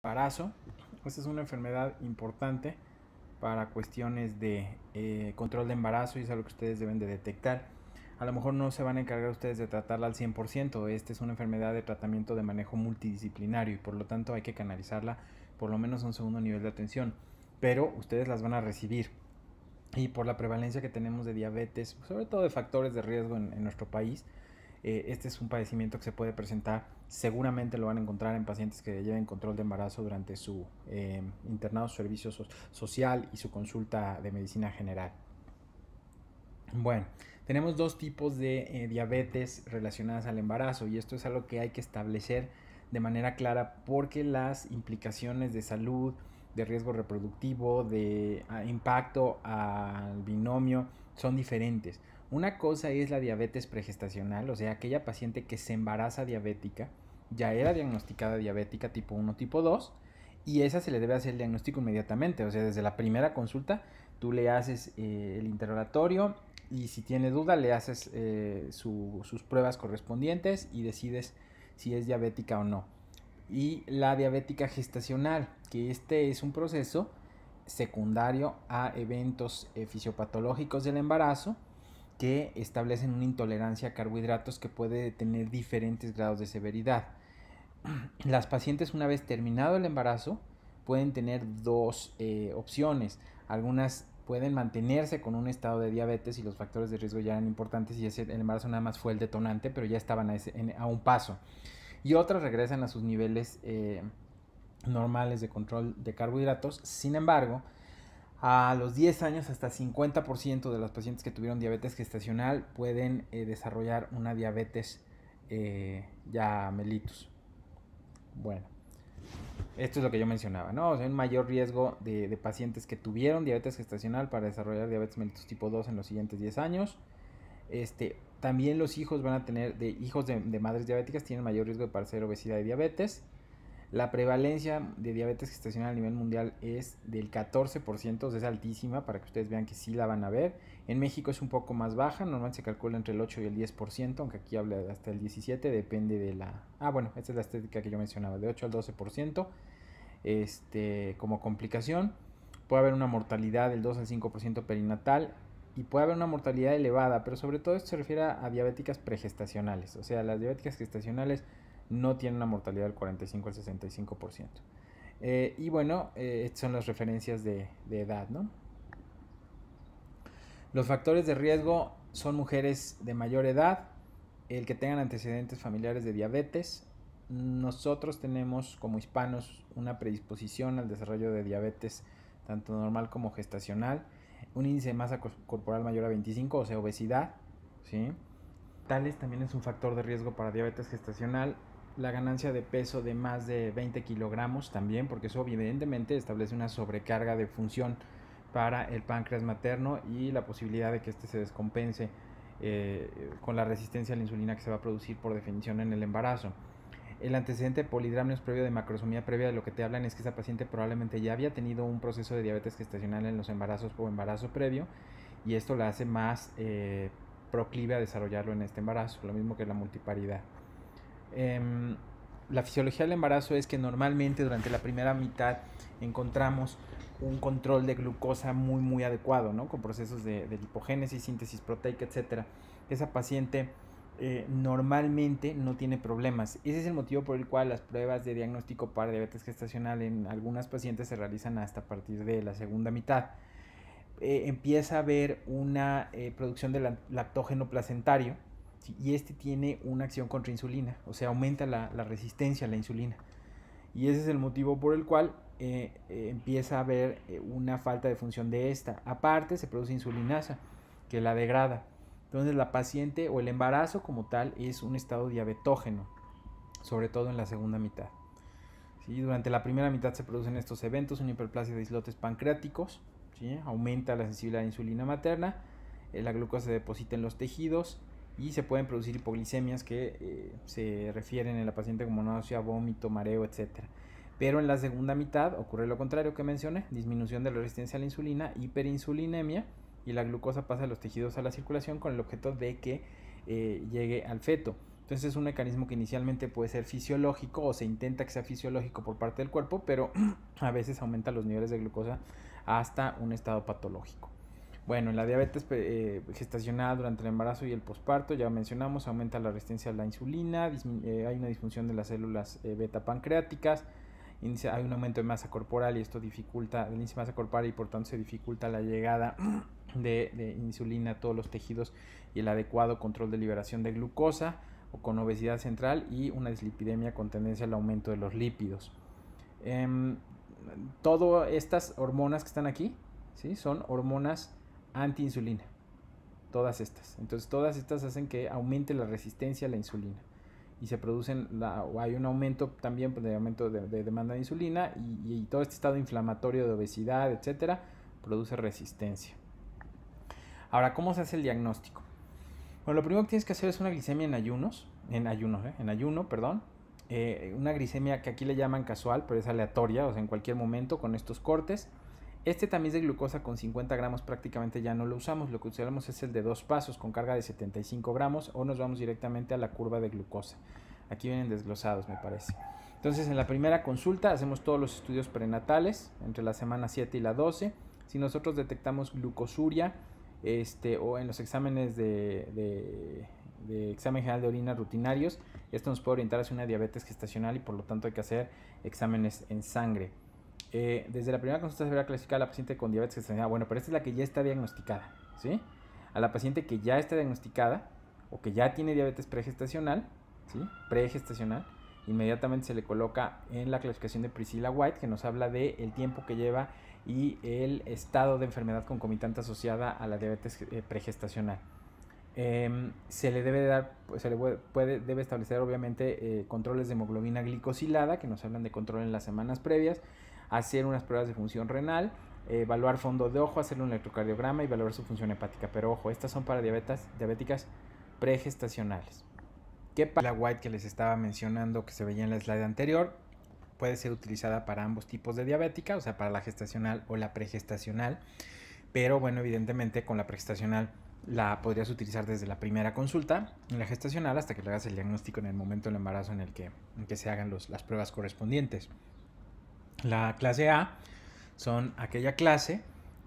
Embarazo. Esta es una enfermedad importante para cuestiones de control de embarazo y es algo que ustedes deben de detectar. A lo mejor no se van a encargar ustedes de tratarla al 100%. Esta es una enfermedad de tratamiento de manejo multidisciplinario y por lo tanto hay que canalizarla por lo menos a un segundo nivel de atención. Pero ustedes las van a recibir. Y por la prevalencia que tenemos de diabetes, sobre todo de factores de riesgo en nuestro país, este es un padecimiento que se puede presentar, seguramente lo van a encontrar en pacientes que lleven control de embarazo durante su internado, su servicio social y su consulta de medicina general. Bueno, tenemos dos tipos de diabetes relacionadas al embarazo y esto es algo que hay que establecer de manera clara porque las implicaciones de salud, de riesgo reproductivo, de impacto al binomio son diferentes. Una cosa es la diabetes pregestacional, o sea, aquella paciente que se embaraza diabética, ya era diagnosticada diabética tipo 1, tipo 2, y esa se le debe hacer el diagnóstico inmediatamente, o sea, desde la primera consulta tú le haces el interrogatorio y si tiene duda le haces sus pruebas correspondientes y decides si es diabética o no. Y la diabética gestacional, que este es un proceso secundario a eventos fisiopatológicos del embarazo que establecen una intolerancia a carbohidratos que puede tener diferentes grados de severidad. Las pacientes, una vez terminado el embarazo, pueden tener dos opciones. Algunas pueden mantenerse con un estado de diabetes y los factores de riesgo ya eran importantes y el embarazo nada más fue el detonante, pero ya estaban a un paso. Y otras regresan a sus niveles normales de control de carbohidratos. Sin embargo, a los 10 años hasta 50% de las pacientes que tuvieron diabetes gestacional pueden desarrollar una diabetes ya mellitus. Bueno, esto es lo que yo mencionaba, ¿no? O sea, un mayor riesgo de pacientes que tuvieron diabetes gestacional para desarrollar diabetes mellitus tipo 2 en los siguientes 10 años. También los hijos van a tener, hijos de madres diabéticas tienen mayor riesgo de padecer obesidad y diabetes. La prevalencia de diabetes gestacional a nivel mundial es del 14%, o sea, es altísima para que ustedes vean que sí la van a ver. En México es un poco más baja, normalmente se calcula entre el 8 y el 10%, aunque aquí habla hasta el 17%, depende de la... Ah, bueno, esta es la estética que yo mencionaba, de 8 al 12% como complicación. Puede haber una mortalidad del 2 al 5% perinatal y puede haber una mortalidad elevada, pero sobre todo esto se refiere a diabéticas pregestacionales, o sea, las diabéticas gestacionales no tienen una mortalidad del 45 al 65%. Y bueno, estas son las referencias de edad, ¿no? Los factores de riesgo son mujeres de mayor edad, el que tengan antecedentes familiares de diabetes. Nosotros tenemos como hispanos una predisposición al desarrollo de diabetes tanto normal como gestacional, un índice de masa corporal mayor a 25, o sea, obesidad, ¿sí? Tales también es un factor de riesgo para diabetes gestacional. La ganancia de peso de más de 20 kilogramos también, porque eso evidentemente establece una sobrecarga de función para el páncreas materno y la posibilidad de que este se descompense con la resistencia a la insulina que se va a producir por definición en el embarazo. El antecedente de polidramnios previo de macrosomía previa, de lo que te hablan es que esa paciente probablemente ya había tenido un proceso de diabetes gestacional en los embarazos o embarazo previo y esto la hace más proclive a desarrollarlo en este embarazo, lo mismo que la multiparidad. La fisiología del embarazo es que normalmente durante la primera mitad encontramos un control de glucosa muy adecuado, ¿no? Con procesos de lipogénesis, síntesis proteica, etcétera. Esa paciente normalmente no tiene problemas. Ese es el motivo por el cual las pruebas de diagnóstico para diabetes gestacional en algunas pacientes se realizan hasta a partir de la segunda mitad. Empieza a haber una producción de lactógeno placentario, ¿sí? Y este tiene una acción contra insulina, o sea, aumenta la resistencia a la insulina. Y ese es el motivo por el cual empieza a haber una falta de función de esta. Aparte, se produce insulinasa que la degrada. Entonces, la paciente o el embarazo como tal es un estado diabetógeno, sobre todo en la segunda mitad. ¿Sí? Durante la primera mitad se producen estos eventos, una hiperplasia de islotes pancreáticos, ¿sí? Aumenta la sensibilidad a la insulina materna, la glucosa se deposita en los tejidos y se pueden producir hipoglicemias que se refieren en la paciente como náusea, vómito, mareo, etc. Pero en la segunda mitad ocurre lo contrario que mencioné, disminución de la resistencia a la insulina, hiperinsulinemia y la glucosa pasa de los tejidos a la circulación con el objeto de que llegue al feto. Entonces es un mecanismo que inicialmente puede ser fisiológico o se intenta que sea fisiológico por parte del cuerpo, pero a veces aumenta los niveles de glucosa hasta un estado patológico. Bueno, en la diabetes gestacional durante el embarazo y el posparto, ya mencionamos, aumenta la resistencia a la insulina, hay una disfunción de las células beta pancreáticas, hay un aumento de masa corporal y esto dificulta el índice de masa corporal y por tanto se dificulta la llegada de insulina a todos los tejidos y el adecuado control de liberación de glucosa o con obesidad central y una dislipidemia con tendencia al aumento de los lípidos. Todas estas hormonas que están aquí, ¿sí?, son hormonas antiinsulina, todas estas. Entonces todas estas hacen que aumente la resistencia a la insulina y se producen, hay un aumento también de demanda de insulina y todo este estado inflamatorio de obesidad, etcétera, produce resistencia. Ahora, ¿cómo se hace el diagnóstico? Bueno, lo primero que tienes que hacer es una glicemia en ayuno, una glicemia que aquí le llaman casual, pero es aleatoria, o sea, en cualquier momento con estos cortes. Este tamiz de glucosa con 50 gramos prácticamente ya no lo usamos, lo que usamos es el de 2 pasos con carga de 75 gramos o nos vamos directamente a la curva de glucosa. Aquí vienen desglosados, me parece. Entonces, en la primera consulta hacemos todos los estudios prenatales entre la semana 7 y la 12. Si nosotros detectamos glucosuria o en los exámenes de examen general de orina rutinarios, esto nos puede orientar hacia una diabetes gestacional y por lo tanto hay que hacer exámenes en sangre. Desde la primera consulta se verá clasificar a la paciente con diabetes gestacional. Bueno, pero esta es la que ya está diagnosticada, ¿sí? A la paciente que ya está diagnosticada o que ya tiene diabetes pregestacional, ¿sí?, inmediatamente se le coloca en la clasificación de Priscilla White, que nos habla del tiempo que lleva y el estado de enfermedad concomitante asociada a la diabetes pregestacional. Se le debe dar, debe establecer obviamente controles de hemoglobina glicosilada, que nos hablan de control en las semanas previas, hacer unas pruebas de función renal, evaluar fondo de ojo, hacer un electrocardiograma y evaluar su función hepática. Pero ojo, estas son para diabéticas pregestacionales. ¿Qué pasa? La White que les estaba mencionando que se veía en la slide anterior puede ser utilizada para ambos tipos de diabética, o sea, para la gestacional o la pregestacional, pero bueno, evidentemente con la pregestacional la podrías utilizar desde la primera consulta en la gestacional hasta que le hagas el diagnóstico en el momento del embarazo en que se hagan las pruebas correspondientes. La clase A son aquella clase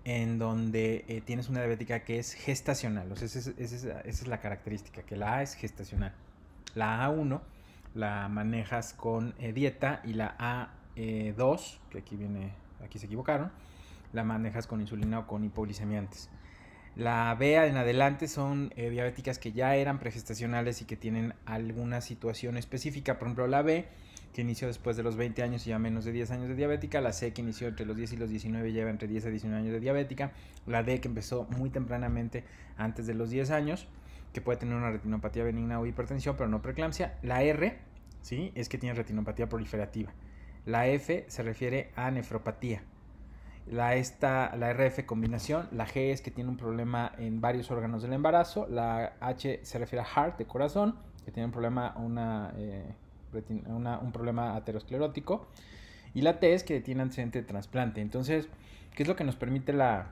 en donde tienes una diabética que es gestacional, o sea, esa es la característica, que la A es gestacional. La A1 la manejas con dieta y la A2, que aquí se equivocaron, la manejas con insulina o con hipoglicemiantes. La B en adelante son diabéticas que ya eran pregestacionales y que tienen alguna situación específica. Por ejemplo, la B, que inició después de los 20 años y ya menos de 10 años de diabética. La C, que inició entre los 10 y los 19 y lleva entre 10 a 19 años de diabética. La D, que empezó muy tempranamente antes de los 10 años, que puede tener una retinopatía benigna o hipertensión, pero no preeclampsia. La R, ¿sí?, es que tiene retinopatía proliferativa. La F se refiere a nefropatía. La RF combinación, la G es que tiene un problema en varios órganos del embarazo, la H se refiere a heart, de corazón, que tiene un problema, un problema aterosclerótico, y la T es que tiene antecedente de trasplante. Entonces, ¿qué es lo que nos permite los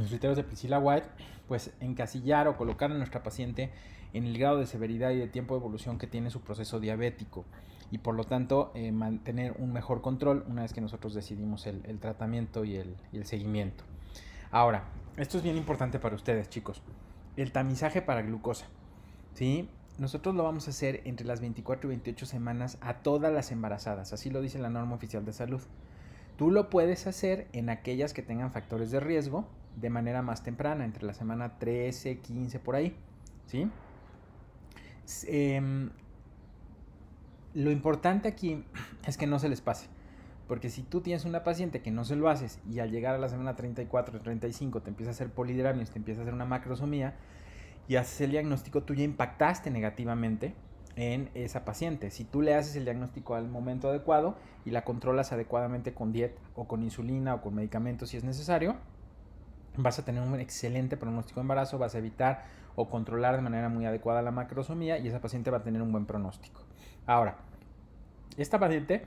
criterios de Priscilla White? Pues encasillar o colocar a nuestra paciente en el grado de severidad y de tiempo de evolución que tiene su proceso diabético y por lo tanto mantener un mejor control una vez que nosotros decidimos el tratamiento y el seguimiento. Ahora, esto es bien importante para ustedes, chicos, el tamizaje para glucosa, ¿sí? Nosotros lo vamos a hacer entre las 24 y 28 semanas a todas las embarazadas, así lo dice la norma oficial de salud. Tú lo puedes hacer en aquellas que tengan factores de riesgo de manera más temprana, entre la semana 13, 15, por ahí, ¿sí? Lo importante aquí es que no se les pase, porque si tú tienes una paciente que no se lo haces y al llegar a la semana 34, 35 te empieza a hacer polidramios, te empieza a hacer una macrosomía y haces el diagnóstico, tú ya impactaste negativamente en esa paciente. Si tú le haces el diagnóstico al momento adecuado y la controlas adecuadamente con dieta o con insulina o con medicamentos si es necesario, vas a tener un excelente pronóstico de embarazo, vas a evitar o controlar de manera muy adecuada la macrosomía y esa paciente va a tener un buen pronóstico. Ahora, esta paciente,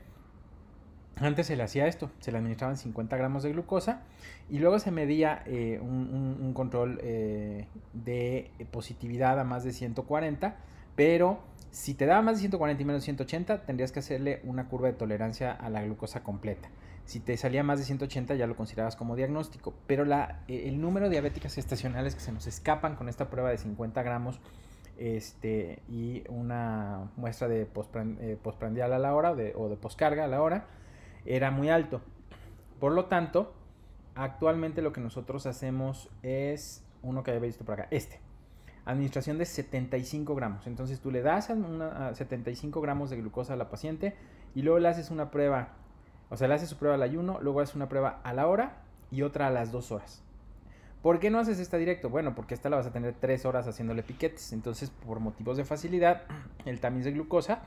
antes se le hacía esto, se le administraban 50 gramos de glucosa y luego se medía un control de positividad a más de 140 pero si te daba más de 140 y menos de 180, tendrías que hacerle una curva de tolerancia a la glucosa completa. Si te salía más de 180 ya lo considerabas como diagnóstico, pero el número de diabéticas gestacionales que se nos escapan con esta prueba de 50 gramos y una muestra de postprandial a la hora o de poscarga a la hora era muy alto. Por lo tanto, actualmente lo que nosotros hacemos es uno que había visto por acá, administración de 75 gramos. Entonces tú le das a 75 gramos de glucosa a la paciente y luego le haces una prueba, o sea, le haces su prueba al ayuno, luego haces una prueba a la hora y otra a las 2 horas. ¿Por qué no haces esta directo? Bueno, porque esta la vas a tener 3 horas haciéndole piquetes. Entonces, por motivos de facilidad, el tamiz de glucosa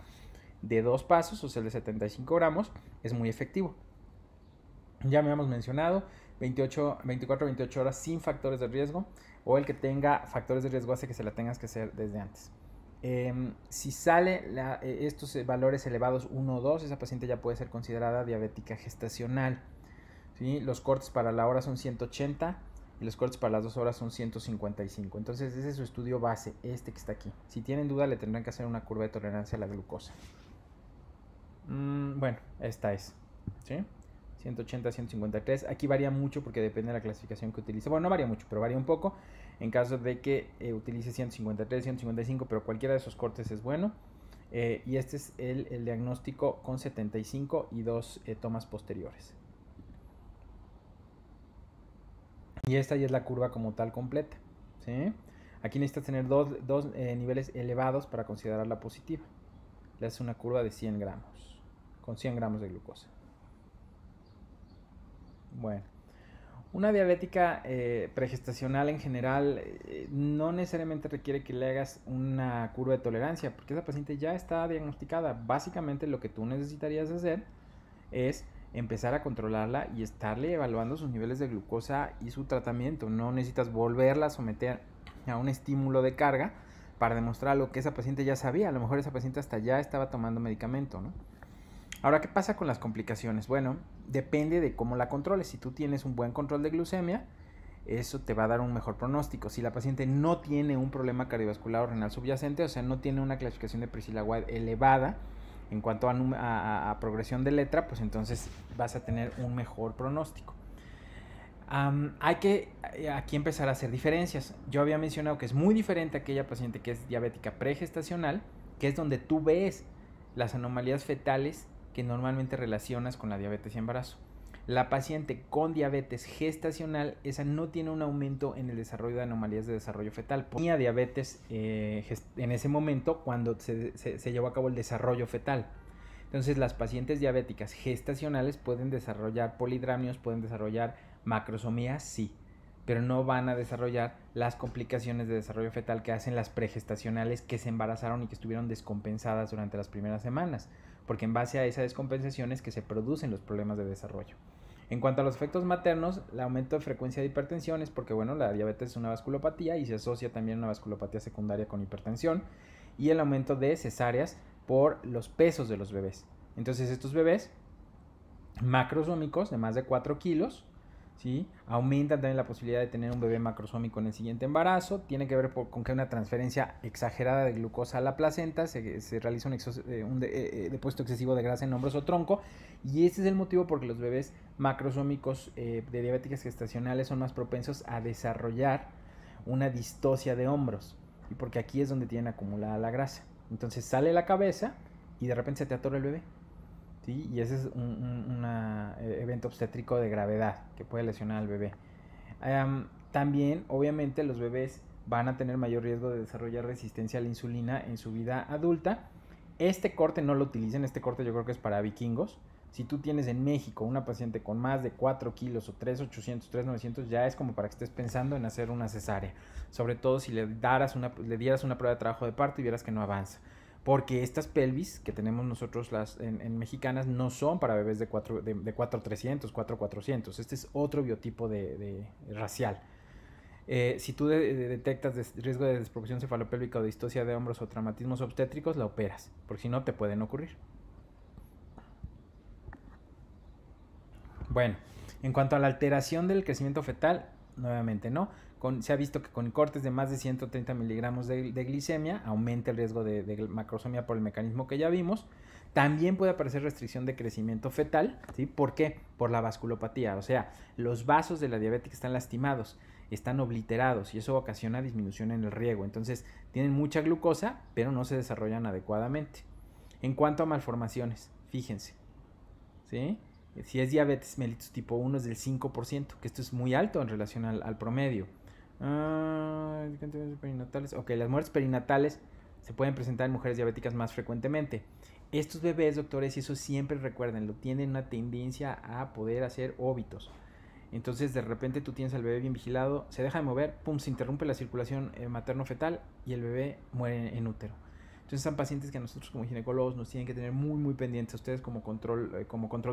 de 2 pasos, o sea, el de 75 gramos, es muy efectivo. Ya me habíamos mencionado, 24-28 horas sin factores de riesgo, o el que tenga factores de riesgo hace que se la tengas que hacer desde antes. Si sale estos valores elevados 1 o 2, esa paciente ya puede ser considerada diabética gestacional. ¿Sí? Los cortes para la hora son 180 y los cortes para las 2 horas son 155. Entonces ese es su estudio base, que está aquí. Si tienen duda le tendrán que hacer una curva de tolerancia a la glucosa. Bueno, esta es, ¿sí? 180, 153. Aquí varía mucho porque depende de la clasificación que utilice. Bueno, no varía mucho, pero varía un poco. En caso de que utilice 153, 155, pero cualquiera de esos cortes es bueno. Y este es el diagnóstico con 75 y 2 tomas posteriores. Y esta ya es la curva como tal completa, ¿sí? Aquí necesitas tener dos niveles elevados para considerarla positiva. Le haces una curva de 100 gramos, con 100 gramos de glucosa. Bueno, una diabética pregestacional en general no necesariamente requiere que le hagas una curva de tolerancia, porque esa paciente ya está diagnosticada. Básicamente lo que tú necesitarías hacer es empezar a controlarla y estarle evaluando sus niveles de glucosa y su tratamiento. No necesitas volverla a someter a un estímulo de carga para demostrar lo que esa paciente ya sabía. A lo mejor esa paciente hasta ya estaba tomando medicamento, ¿no? Ahora, ¿qué pasa con las complicaciones? Bueno, depende de cómo la controles. Si tú tienes un buen control de glucemia, eso te va a dar un mejor pronóstico. Si la paciente no tiene un problema cardiovascular o renal subyacente, o sea, no tiene una clasificación de Priscilla-White elevada en cuanto a progresión de letra, pues entonces vas a tener un mejor pronóstico. Hay que aquí empezar a hacer diferencias. Yo había mencionado que es muy diferente a aquella paciente que es diabética pregestacional, que es donde tú ves las anomalías fetales que normalmente relacionas con la diabetes y embarazo. La paciente con diabetes gestacional, esa no tiene un aumento en el desarrollo de anomalías de desarrollo fetal. Tenía diabetes en ese momento cuando se llevó a cabo el desarrollo fetal. Entonces las pacientes diabéticas gestacionales pueden desarrollar polidramios, pueden desarrollar macrosomía, sí, pero no van a desarrollar las complicaciones de desarrollo fetal que hacen las pregestacionales que se embarazaron y que estuvieron descompensadas durante las primeras semanas, porque en base a esa descompensación es que se producen los problemas de desarrollo. En cuanto a los efectos maternos, el aumento de frecuencia de hipertensión es porque, bueno, la diabetes es una vasculopatía y se asocia también a una vasculopatía secundaria con hipertensión, y el aumento de cesáreas por los pesos de los bebés. Entonces estos bebés macrosómicos de más de 4 kilos, ¿sí?, aumentan también la posibilidad de tener un bebé macrosómico en el siguiente embarazo. Tiene que ver con que hay una transferencia exagerada de glucosa a la placenta, se realiza un depósito excesivo de grasa en hombros o tronco, y ese es el motivo por que los bebés macrosómicos de diabéticas gestacionales son más propensos a desarrollar una distocia de hombros, y porque aquí es donde tienen acumulada la grasa. Entonces sale la cabeza y de repente se te atora el bebé, ¿sí? Y ese es un evento obstétrico de gravedad que puede lesionar al bebé. También, obviamente, los bebés van a tener mayor riesgo de desarrollar resistencia a la insulina en su vida adulta. Este corte no lo utilicen, este corte yo creo que es para vikingos. Si tú tienes en México una paciente con más de 4 kilos o 3,800, 3,900, ya es como para que estés pensando en hacer una cesárea. Sobre todo si le dieras una prueba de trabajo de parto y vieras que no avanza. Porque estas pelvis que tenemos nosotros en mexicanas no son para bebés de 4,300, 4,400. Este es otro biotipo de racial. Si tú detectas riesgo de desproporción cefalopélvica o distocia de hombros o traumatismos obstétricos, la operas, porque si no te pueden ocurrir. Bueno, en cuanto a la alteración del crecimiento fetal, nuevamente no. se ha visto que con cortes de más de 130 miligramos de glicemia aumenta el riesgo de macrosomía por el mecanismo que ya vimos. También puede aparecer restricción de crecimiento fetal, ¿sí? ¿Por qué? Por la vasculopatía, o sea, los vasos de la diabética están lastimados, están obliterados y eso ocasiona disminución en el riego. Entonces, tienen mucha glucosa, pero no se desarrollan adecuadamente. En cuanto a malformaciones, fíjense, ¿sí? Si es diabetes mellitus tipo 1 es del 5%, que esto es muy alto en relación al promedio. Perinatales. Ok, las muertes perinatales se pueden presentar en mujeres diabéticas más frecuentemente. Estos bebés, doctores, y eso siempre recuerden, tienen una tendencia a poder hacer óbitos. Entonces, de repente tú tienes al bebé bien vigilado, se deja de mover, pum, se interrumpe la circulación materno-fetal y el bebé muere en útero. Entonces son pacientes que nosotros como ginecólogos nos tienen que tener muy pendientes. Ustedes como control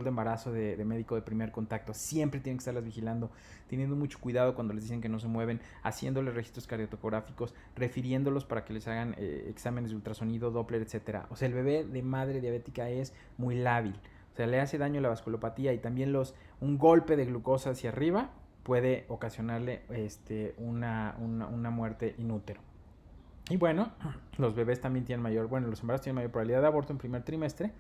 de embarazo de médico de primer contacto siempre tienen que estarlas vigilando, teniendo mucho cuidado cuando les dicen que no se mueven, haciéndoles registros cardiotocográficos, refiriéndolos para que les hagan exámenes de ultrasonido, Doppler, etcétera. O sea, el bebé de madre diabética es muy lábil. O sea, le hace daño la vasculopatía y también un golpe de glucosa hacia arriba puede ocasionarle una muerte in útero. Y bueno, los bebés también tienen los embarazos tienen mayor probabilidad de aborto en primer trimestre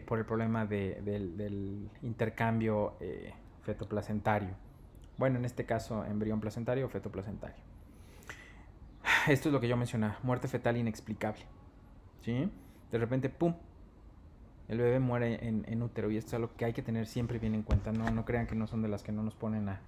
por el problema del intercambio fetoplacentario. Bueno, en este caso, embrión placentario o feto placentario. Esto es lo que yo mencionaba, muerte fetal inexplicable, ¿sí? De repente, ¡pum!, el bebé muere en útero y esto es algo que hay que tener siempre bien en cuenta. No crean que no son de las que no nos ponen a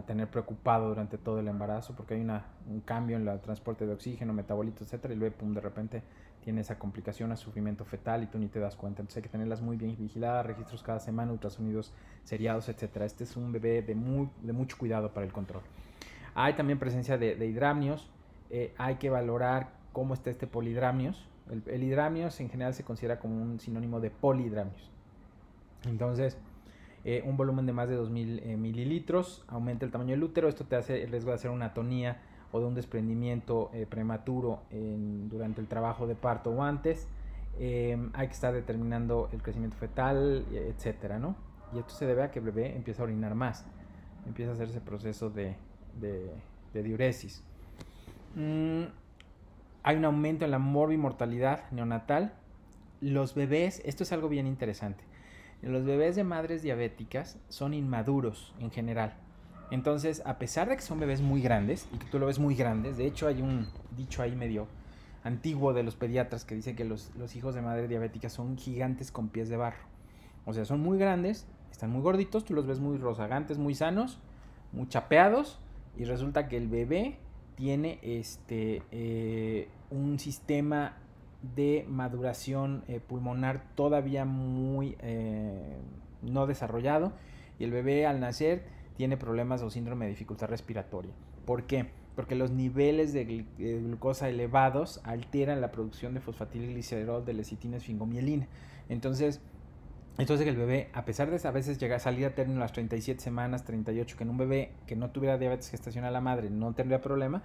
tener preocupado durante todo el embarazo, porque hay un cambio en el transporte de oxígeno, metabolitos, etcétera, y luego pum, de repente tiene esa complicación, a sufrimiento fetal y tú ni te das cuenta. Entonces hay que tenerlas muy bien vigiladas, registros cada semana, ultrasonidos seriados, etcétera. Este es un bebé de mucho cuidado para el control. Hay también presencia de hidramnios. Hay que valorar cómo está este polidramnios. El hidramnios en general se considera como un sinónimo de polidramnios. Entonces, un volumen de más de 2000 mililitros, aumenta el tamaño del útero. Esto te hace el riesgo de hacer una atonía o de un desprendimiento prematuro durante el trabajo de parto o antes. Hay que estar determinando el crecimiento fetal, etcétera, ¿no? Y esto se debe a que el bebé empieza a orinar más, empieza a hacer ese proceso de diuresis. Hay un aumento en la morbimortalidad neonatal. Los bebés, esto es algo bien interesante. Los bebés de madres diabéticas son inmaduros en general. Entonces, a pesar de que son bebés muy grandes, y que tú lo ves muy grandes, de hecho hay un dicho ahí medio antiguo de los pediatras que dice que los hijos de madre diabética son gigantes con pies de barro. O sea, son muy grandes, están muy gorditos, tú los ves muy rozagantes, muy sanos, muy chapeados, y resulta que el bebé tiene un sistema de maduración pulmonar todavía muy no desarrollado, y el bebé al nacer tiene problemas o síndrome de dificultad respiratoria. ¿Por qué? Porque los niveles de glucosa elevados alteran la producción de fosfatiliglicerol de lecitina esfingomielina. Entonces que el bebé, a pesar de a veces llegar a salir a término a las 37 semanas, 38, que en un bebé que no tuviera diabetes gestacional la madre no tendría problema,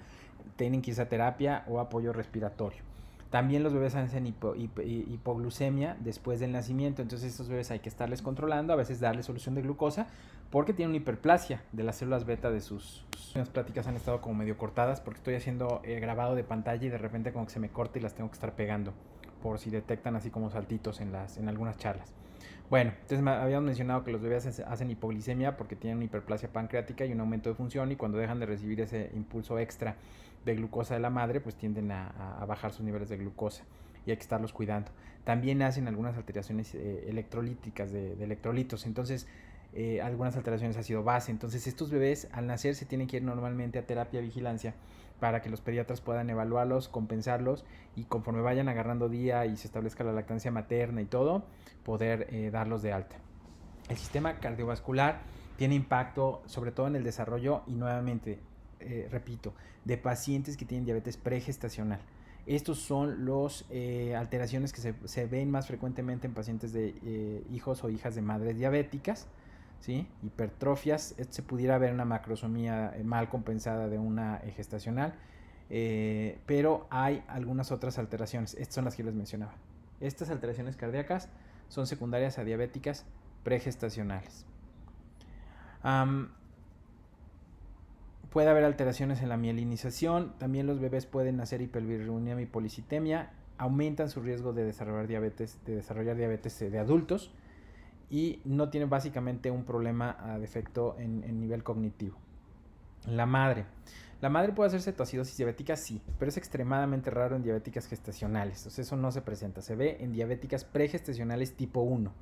tienen que irse a terapia o apoyo respiratorio. También los bebés hacen hipoglucemia después del nacimiento, entonces estos bebés hay que estarles controlando, a veces darles solución de glucosa, porque tienen una hiperplasia de las células beta de sus... Las pláticas han estado como medio cortadas porque estoy haciendo grabado de pantalla y de repente como que se me corta y las tengo que estar pegando, por si detectan así como saltitos en algunas charlas. Bueno, entonces habíamos mencionado que los bebés hacen hipoglicemia porque tienen una hiperplasia pancreática y un aumento de función, y cuando dejan de recibir ese impulso extra de glucosa de la madre, pues tienden a bajar sus niveles de glucosa y hay que estarlos cuidando. También hacen algunas alteraciones electrolíticas de electrolitos, entonces algunas alteraciones ácido base. Entonces estos bebés al nacer se tienen que ir normalmente a terapia vigilancia para que los pediatras puedan evaluarlos, compensarlos, y conforme vayan agarrando día y se establezca la lactancia materna y todo, poder darlos de alta. El sistema cardiovascular tiene impacto sobre todo en el desarrollo y nuevamente, repito, de pacientes que tienen diabetes pregestacional. Estos son las alteraciones que se ven más frecuentemente en pacientes de hijos o hijas de madres diabéticas, ¿sí? Hipertrofias. Esto se pudiera ver una macrosomía mal compensada de una gestacional, pero hay algunas otras alteraciones. Estas son las que les mencionaba. Estas alteraciones cardíacas son secundarias a diabéticas pregestacionales. Puede haber alteraciones en la mielinización, también los bebés pueden nacer hiperbilirubinemia y policitemia, aumentan su riesgo de desarrollar diabetes de adultos, y no tienen básicamente un problema a defecto en nivel cognitivo. La madre puede hacer cetoacidosis diabética, sí, pero es extremadamente raro en diabéticas gestacionales, o sea, eso no se presenta, se ve en diabéticas pregestacionales tipo 1.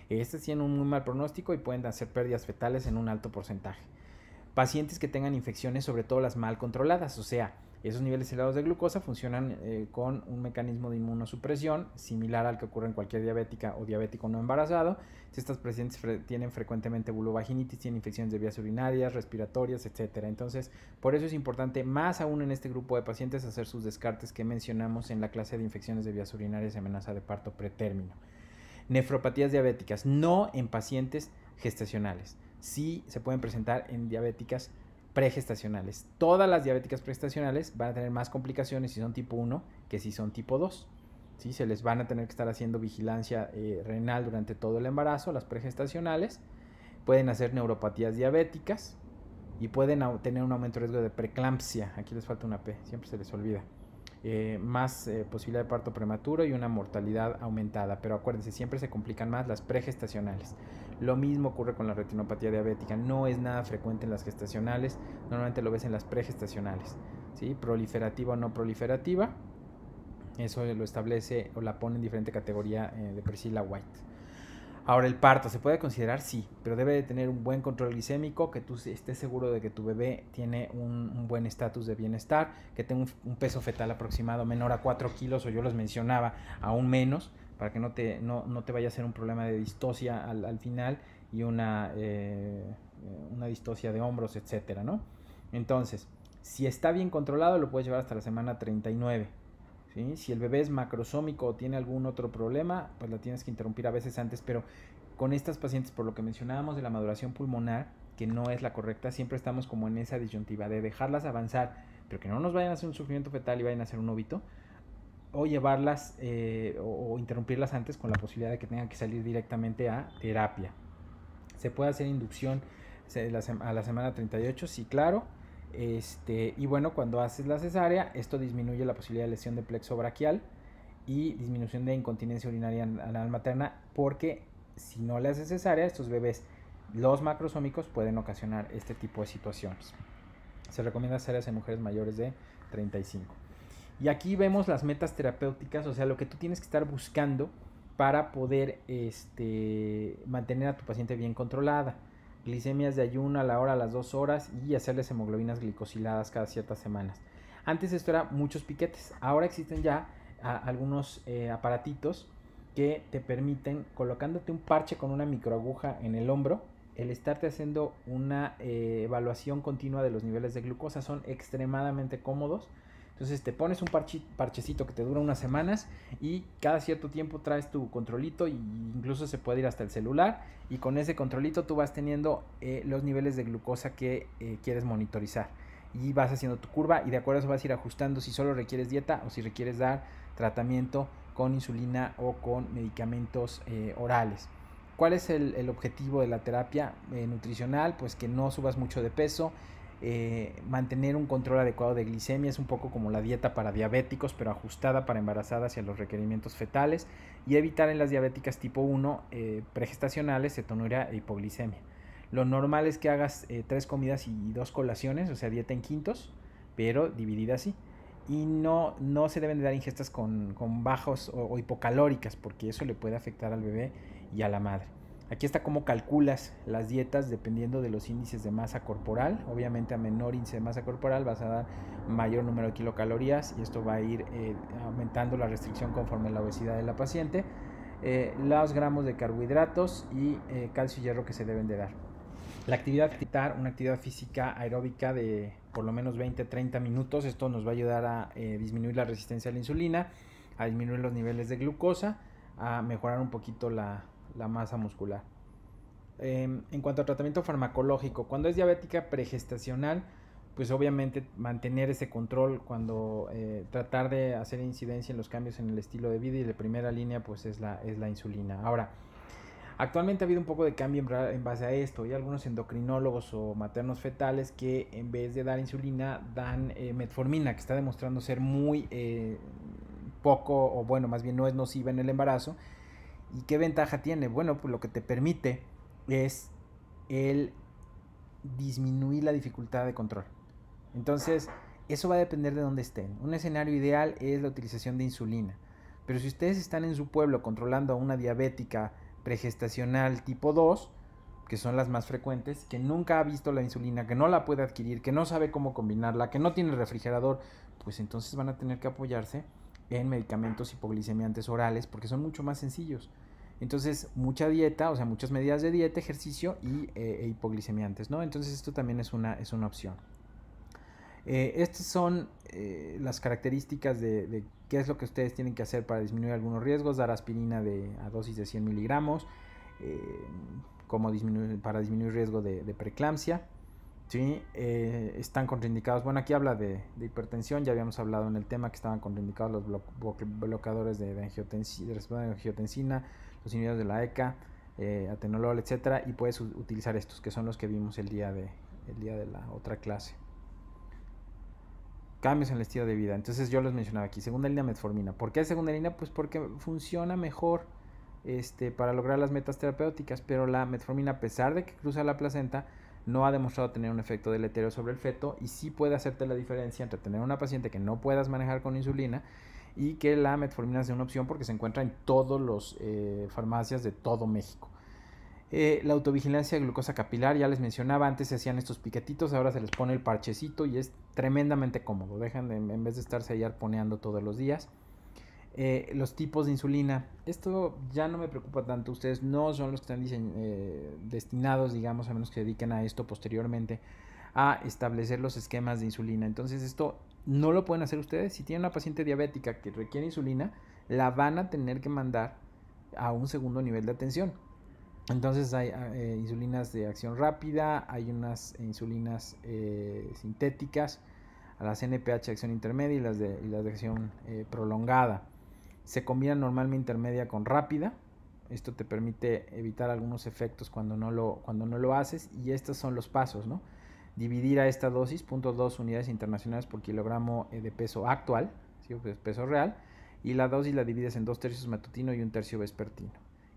Estas tienen un muy mal pronóstico y pueden hacer pérdidas fetales en un alto porcentaje. Pacientes que tengan infecciones, sobre todo las mal controladas, o sea, esos niveles elevados de glucosa funcionan con un mecanismo de inmunosupresión similar al que ocurre en cualquier diabética o diabético no embarazado. Si estas pacientes tienen frecuentemente vulvovaginitis, tienen infecciones de vías urinarias, respiratorias, etc. Entonces, por eso es importante, más aún en este grupo de pacientes, hacer sus descartes que mencionamos en la clase de infecciones de vías urinarias y amenaza de parto pretérmino. Nefropatías diabéticas, no en pacientes gestacionales. Sí se pueden presentar en diabéticas pregestacionales. Todas las diabéticas pregestacionales van a tener más complicaciones si son tipo 1 que si son tipo 2. ¿Sí? Se les van a tener que estar haciendo vigilancia renal durante todo el embarazo, las pregestacionales. Pueden hacer neuropatías diabéticas y pueden tener un aumento de riesgo de preeclampsia. Aquí les falta una P, siempre se les olvida. Más posibilidad de parto prematuro y una mortalidad aumentada, pero acuérdense, siempre se complican más las pregestacionales. Lo mismo ocurre con la retinopatía diabética, no es nada frecuente en las gestacionales, normalmente lo ves en las pregestacionales, ¿sí? Proliferativa o no proliferativa, eso lo establece o la pone en diferente categoría de Priscilla White. Ahora, el parto se puede considerar, sí, pero debe de tener un buen control glicémico, que tú estés seguro de que tu bebé tiene un buen estatus de bienestar, que tenga un peso fetal aproximado menor a 4 kilos, o yo les mencionaba, aún menos, para que no te vaya a ser un problema de distocia al final y una distocia de hombros, etcétera, ¿no? Entonces, si está bien controlado, lo puedes llevar hasta la semana 39. ¿Sí? Si el bebé es macrosómico o tiene algún otro problema, pues la tienes que interrumpir a veces antes, pero con estas pacientes, por lo que mencionábamos de la maduración pulmonar, que no es la correcta, siempre estamos como en esa disyuntiva de dejarlas avanzar, pero que no nos vayan a hacer un sufrimiento fetal y vayan a hacer un óbito, o llevarlas o interrumpirlas antes con la posibilidad de que tengan que salir directamente a terapia. Se puede hacer inducción a la semana 38, sí, claro. Y bueno, cuando haces la cesárea, esto disminuye la posibilidad de lesión de plexo braquial y disminución de incontinencia urinaria anal materna, porque si no le haces cesárea, estos bebés, los macrosómicos, pueden ocasionar este tipo de situaciones. Se recomienda cesáreas en mujeres mayores de 35. Y aquí vemos las metas terapéuticas, o sea, lo que tú tienes que estar buscando para poder mantener a tu paciente bien controlada. Glicemias de ayuno a la hora, a las 2 horas, y hacerles hemoglobinas glicosiladas cada ciertas semanas. Antes esto era muchos piquetes, ahora existen ya algunos aparatitos que te permiten, colocándote un parche con una microaguja en el hombro, el estarte haciendo una evaluación continua de los niveles de glucosa. Son extremadamente cómodos. Entonces te pones un parchecito que te dura unas semanas y cada cierto tiempo traes tu controlito, y incluso se puede ir hasta el celular, y con ese controlito tú vas teniendo los niveles de glucosa que quieres monitorizar, y vas haciendo tu curva, y de acuerdo a eso vas a ir ajustando si solo requieres dieta o si requieres dar tratamiento con insulina o con medicamentos orales. ¿Cuál es el objetivo de la terapia nutricional? Pues que no subas mucho de peso, mantener un control adecuado de glicemia. Es un poco como la dieta para diabéticos, pero ajustada para embarazadas y a los requerimientos fetales, y evitar en las diabéticas tipo 1 pregestacionales cetonuria e hipoglicemia. Lo normal es que hagas 3 comidas y 2 colaciones, o sea, dieta en quintos, pero dividida así. Y no se deben de dar ingestas con bajos o hipocalóricas, porque eso le puede afectar al bebé y a la madre. Aquí está cómo calculas las dietas dependiendo de los índices de masa corporal. Obviamente a menor índice de masa corporal vas a dar mayor número de kilocalorías, y esto va a ir aumentando la restricción conforme la obesidad de la paciente. Los gramos de carbohidratos y calcio y hierro que se deben de dar. La actividad militar, una actividad física aeróbica de por lo menos 20-30 minutos. Esto nos va a ayudar a disminuir la resistencia a la insulina, a disminuir los niveles de glucosa, a mejorar un poquito la masa muscular. En cuanto a tratamiento farmacológico, cuando es diabética pregestacional, pues obviamente mantener ese control, cuando tratar de hacer incidencia en los cambios en el estilo de vida, y de primera línea pues es la insulina. Ahora, Actualmente ha habido un poco de cambio en base a esto. Hay algunos endocrinólogos o maternos fetales que en vez de dar insulina dan metformina, que está demostrando ser muy poco, o bueno, más bien no es nociva en el embarazo. ¿Y qué ventaja tiene? Bueno, pues lo que te permite es el disminuir la dificultad de control. Entonces, eso va a depender de dónde estén. Un escenario ideal es la utilización de insulina. Pero si ustedes están en su pueblo controlando a una diabética pregestacional tipo 2, que son las más frecuentes, que nunca ha visto la insulina, que no la puede adquirir, que no sabe cómo combinarla, que no tiene refrigerador, pues entonces van a tener que apoyarse en medicamentos hipoglicemiantes orales porque son mucho más sencillos. Entonces, mucha dieta, o sea, muchas medidas de dieta, ejercicio y hipoglicemiantes, ¿no? Entonces, esto también es una opción. Estas son las características de qué es lo que ustedes tienen que hacer para disminuir algunos riesgos. Dar aspirina a dosis de 100 miligramos para disminuir riesgo de preeclampsia. ¿Sí? Están contraindicados. Bueno, aquí habla de hipertensión. Ya habíamos hablado en el tema que estaban contraindicados los bloqueadores de angiotensina, los inhibidores de la ECA, atenolol, etcétera. Y puedes utilizar estos, que son los que vimos el día de la otra clase. Cambios en el estilo de vida. Entonces yo los mencionaba aquí. Segunda línea, metformina. ¿Por qué segunda línea? Pues porque funciona mejor para lograr las metas terapéuticas. Pero la metformina, a pesar de que cruza la placenta, no ha demostrado tener un efecto deletéreo sobre el feto. Y sí puede hacerte la diferencia entre tener una paciente que no puedas manejar con insulina y que la metformina sea una opción porque se encuentra en todas las farmacias de todo México. La autovigilancia de glucosa capilar, ya les mencionaba, antes se hacían estos piquetitos, ahora se les pone el parchecito y es tremendamente cómodo. Dejan en vez de estarse ahí arponeando todos los días. Los tipos de insulina, esto ya no me preocupa tanto. Ustedes no son los que están destinados, digamos, a menos que se dediquen a esto posteriormente, a establecer los esquemas de insulina. Entonces esto no lo pueden hacer ustedes. Si tienen una paciente diabética que requiere insulina, la van a tener que mandar a un segundo nivel de atención. Entonces hay insulinas de acción rápida, hay unas insulinas sintéticas, a las NPH de acción intermedia y las de acción prolongada. Se combina normalmente intermedia con rápida. Esto te permite evitar algunos efectos cuando no lo haces. Y estos son los pasos, ¿no? Dividir a esta dosis, 0.2 unidades internacionales por kilogramo de peso actual, ¿sí? Peso real. Y la dosis la divides en 2/3 matutino y 1/3 vespertino.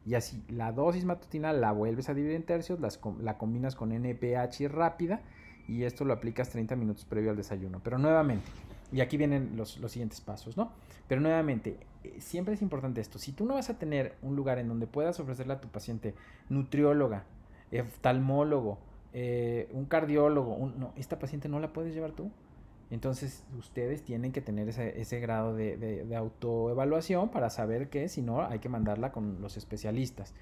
Y así, la dosis matutina la vuelves a dividir en tercios, la combinas con NPH rápida y esto lo aplicas 30 minutos previo al desayuno. Pero nuevamente, y aquí vienen los siguientes pasos, ¿no? Pero nuevamente, siempre es importante esto. Si tú no vas a tener un lugar en donde puedas ofrecerle a tu paciente nutrióloga, oftalmólogo, un cardiólogo, no, esta paciente no la puedes llevar tú. Entonces ustedes tienen que tener ese grado de autoevaluación para saber que si no hay que mandarla con los especialistas.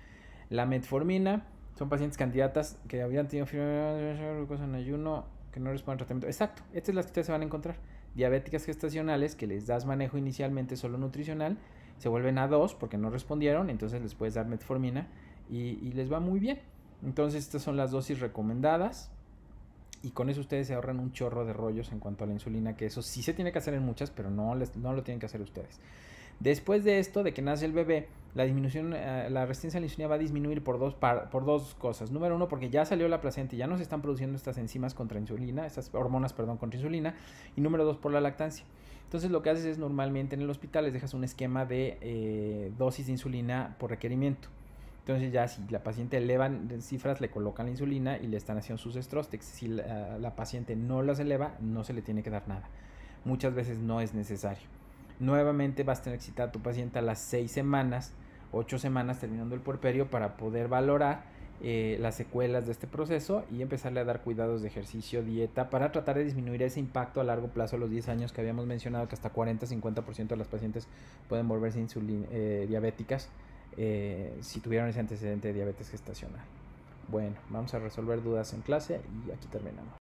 La metformina son pacientes candidatas que habían tenido glucosa en ayuno, que no responden al tratamiento. Exacto, estas es las que ustedes se van a encontrar. Diabéticas gestacionales que les das manejo inicialmente solo nutricional, se vuelven A2 porque no respondieron, entonces les puedes dar metformina y les va muy bien. Entonces estas son las dosis recomendadas. Y con eso ustedes se ahorran un chorro de rollos en cuanto a la insulina, que eso sí se tiene que hacer en muchas, pero no lo tienen que hacer ustedes. Después de esto, de que nace el bebé, la resistencia a la insulina va a disminuir por dos cosas. Número uno, porque ya salió la placenta y ya no se están produciendo estas enzimas contra insulina, estas hormonas, contra insulina. Y número dos, por la lactancia. Entonces lo que haces es normalmente en el hospital les dejas un esquema de dosis de insulina por requerimiento. Entonces ya si la paciente eleva cifras, le colocan la insulina y le están haciendo sus Strostex. Si la paciente no las eleva, no se le tiene que dar nada. Muchas veces no es necesario. Nuevamente vas a tener que citar a tu paciente a las 6 semanas, 8 semanas terminando el puerperio para poder valorar las secuelas de este proceso y empezarle a dar cuidados de ejercicio, dieta, para tratar de disminuir ese impacto a largo plazo a los 10 años que habíamos mencionado, que hasta 40-50% de las pacientes pueden volverse diabéticas. Si tuvieron ese antecedente de diabetes gestacional. Bueno, vamos a resolver dudas en clase y aquí terminamos.